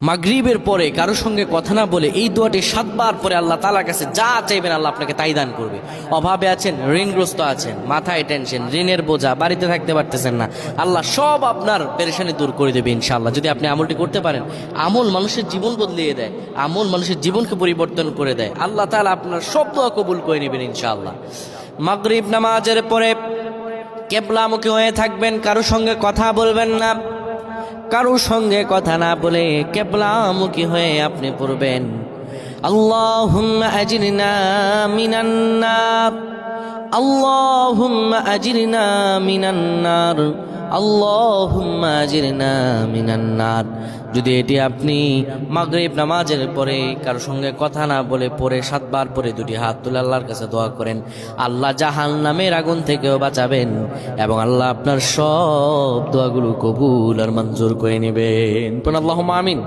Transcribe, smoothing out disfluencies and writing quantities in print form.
মাগরিবের পরে কারোর সঙ্গে কথা না বলে এই দোয়াটি 7 বার পরে আল্লাহ তাআলার কাছে যা চাইবেন আল্লাহ আপনাকে তাই দান করবে। অভাবে আছেন, ঋণগ্রস্ত আছেন, মাথায় টেনশন, ঋণের বোঝা, বাড়িতে থাকতে পারতেছেন না, আল্লাহ সব আপনার পেরেশানি দূর করে দেবে ইনশাআল্লাহ। যদি আপনি আমলটি করতে পারেন, আমল মানুষের জীবন বদলিয়ে দেয়, আমল মানুষের জীবনকে পরিবর্তন করে দেয়। আল্লাহ তাআলা আপনার সব দোয়া কবুল করে নেবেন ইনশাআল্লাহ। মাগরিব নামাজের পরে কিবলামুখী হয়ে থাকবেন, কারোর সঙ্গে কথা বলবেন না, কারোর সঙ্গে কথা না বলে কিবলামুখী হয়ে আপনি পড়বেন আল্লাহুম্মা আজিরনা মিনান নার, আল্লাহুম্মা আজিরনা মিনান নার, আল্লাহুম্মা আজিরনা মিনান নার। যদি এটি আপনি মাগরিব নামাজের পরে কারোর সঙ্গে কথা না বলে পড়ে 7 বার পরে দুটি হাত তুলে আল্লাহর কাছে দোয়া করেন, আল্লাহ জাহান্নামের আগুন থেকেও বাঁচাবেন এবং আল্লাহ আপনার সব দোয়াগুলো কবুল আর মঞ্জুর করে নেবেন। আল্লাহুম্মা আমিন।